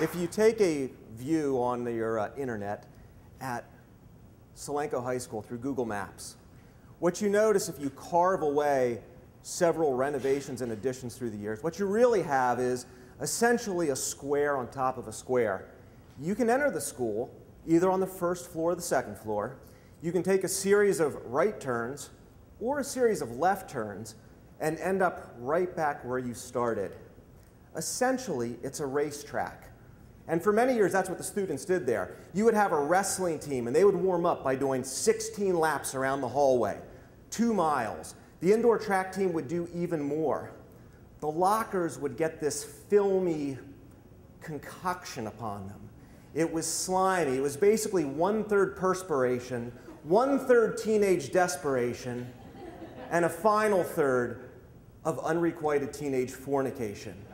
If you take a view on your internet at Solanco High School through Google Maps, what you notice if you carve away several renovations and additions through the years, what you really have is essentially a square on top of a square. You can enter the school either on the first floor or the second floor. You can take a series of right turns or a series of left turns and end up right back where you started. Essentially, it's a racetrack. And for many years, that's what the students did there. You would have a wrestling team, and they would warm up by doing 16 laps around the hallway, 2 miles. The indoor track team would do even more. The lockers would get this filmy concoction upon them. It was slimy. It was basically 1/3 perspiration, 1/3 teenage desperation, and a final third of unrequited teenage fornication.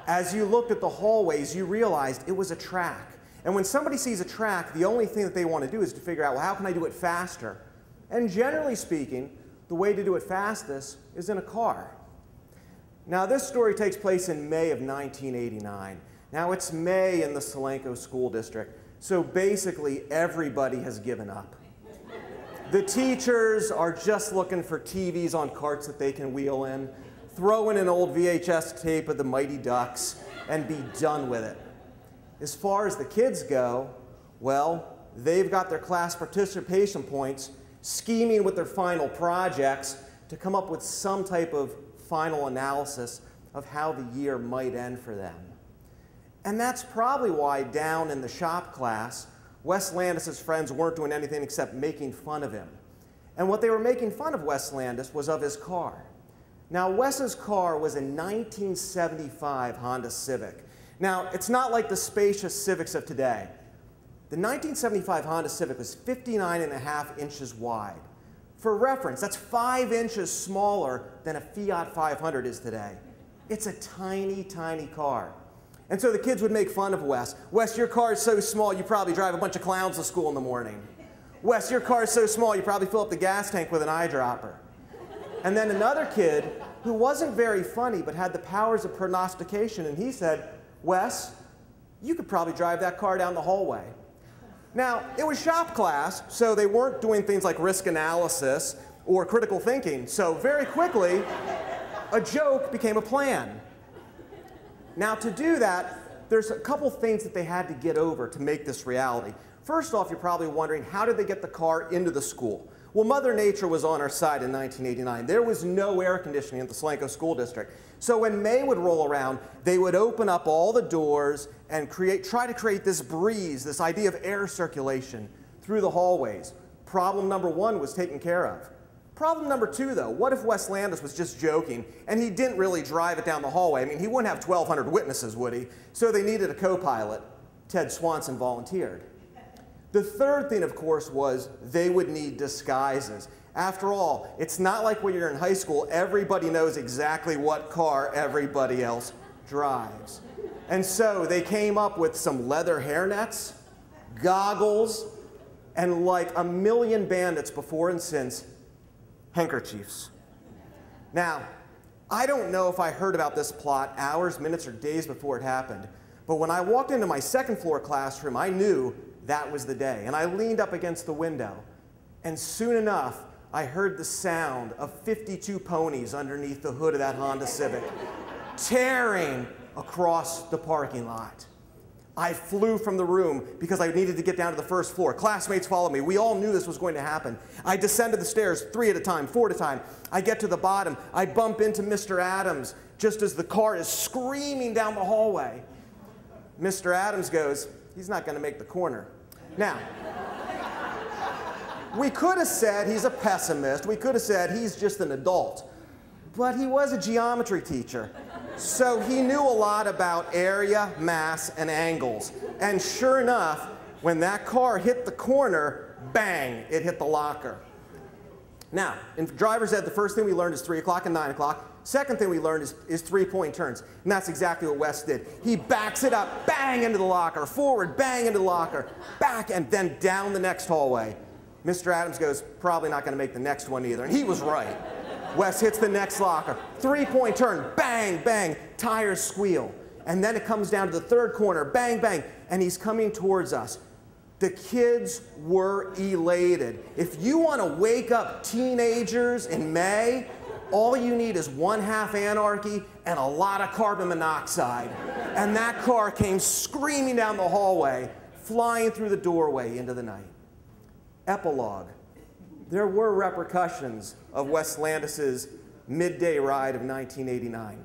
As you looked at the hallways, you realized it was a track. And when somebody sees a track, the only thing that they want to do is to figure out, well, how can I do it faster? And generally speaking, the way to do it fastest is in a car. Now, this story takes place in May of 1989. Now, it's May in the Solanco School District, so basically everybody has given up. The teachers are just looking for TVs on carts that they can wheel in, throw in an old VHS tape of the Mighty Ducks, and be done with it. As far as the kids go, well, they've got their class participation points, scheming with their final projects to come up with some type of final analysis of how the year might end for them. And that's probably why down in the shop class, Wes Landis's friends weren't doing anything except making fun of him. And what they were making fun of Wes Landis was of his car. Now, Wes's car was a 1975 Honda Civic. Now, it's not like the spacious Civics of today. The 1975 Honda Civic was 59.5 inches wide. For reference, that's 5 inches smaller than a Fiat 500 is today. It's a tiny, tiny car. And so the kids would make fun of Wes. Wes, your car is so small, you probably drive a bunch of clowns to school in the morning. Wes, your car is so small, you probably fill up the gas tank with an eyedropper. And then another kid who wasn't very funny but had the powers of prognostication, and he said, Wes, you could probably drive that car down the hallway. Now, it was shop class, so they weren't doing things like risk analysis or critical thinking. So very quickly, a joke became a plan. Now, to do that, there's a couple things that they had to get over to make this reality. First off, you're probably wondering, how did they get the car into the school? Well, Mother Nature was on our side in 1989. There was no air conditioning at the Solanco School District. So when May would roll around, they would open up all the doors and try to create this breeze, this idea of air circulation through the hallways. Problem number one was taken care of. Problem number two, though, what if Wes Landis was just joking and he didn't really drive it down the hallway? I mean, he wouldn't have 1,200 witnesses, would he? So they needed a co-pilot. Ted Swanson volunteered. The third thing, of course, was they would need disguises. After all, it's not like when you're in high school, everybody knows exactly what car everybody else drives. And so they came up with some leather hairnets, goggles, and like a million bandits before and since, handkerchiefs. Now, I don't know if I heard about this plot hours, minutes, or days before it happened, but when I walked into my second floor classroom, I knew that was the day. And I leaned up against the window, and soon enough, I heard the sound of 52 ponies underneath the hood of that Honda Civic, tearing across the parking lot. I flew from the room because I needed to get down to the first floor. Classmates followed me. We all knew this was going to happen. I descended the stairs 3 at a time, 4 at a time. I get to the bottom. I bump into Mr. Adams just as the car is screaming down the hallway. Mr. Adams goes, he's not going to make the corner. Now, we could have said he's a pessimist. We could have said he's just an adult. But he was a geometry teacher. So he knew a lot about area, mass, and angles. And sure enough, when that car hit the corner, bang, it hit the locker. Now, in driver's ed, the first thing we learned is 3 o'clock and 9 o'clock. Second thing we learned is 3-point turns. And that's exactly what Wes did. He backs it up, bang into the locker, forward, bang into the locker, back, and then down the next hallway. Mr. Adams goes, probably not going to make the next one either. And he was right. Wes hits the next locker. 3-point turn, bang, bang, tires squeal. And then it comes down to the third corner, bang, bang, and he's coming towards us. The kids were elated. If you want to wake up teenagers in May, all you need is 1/2 anarchy and a lot of carbon monoxide. And that car came screaming down the hallway, flying through the doorway into the night. Epilogue. There were repercussions of Wes Landis's midday ride of 1989.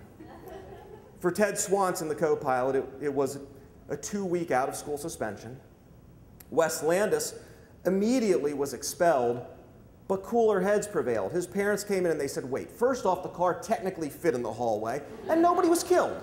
For Ted Swanson, the co-pilot, it was a 2-week out-of-school suspension. Wes Landis immediately was expelled, but cooler heads prevailed. His parents came in and they said, wait, first off, the car technically fit in the hallway, and nobody was killed.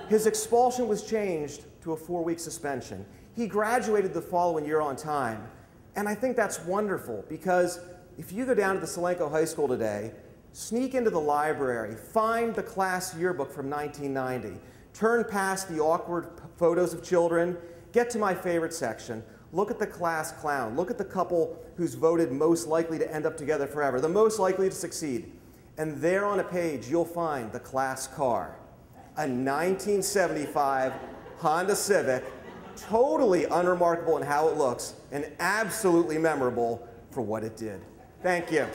His expulsion was changed to a 4-week suspension. He graduated the following year on time, and I think that's wonderful, because if you go down to the Solenco High School today, sneak into the library, find the class yearbook from 1990, turn past the awkward photos of children, get to my favorite section, look at the class clown, look at the couple who's voted most likely to end up together forever, the most likely to succeed. And there on a page, you'll find the class car, a 1975 Honda Civic, totally unremarkable in how it looks, and absolutely memorable for what it did. Thank you.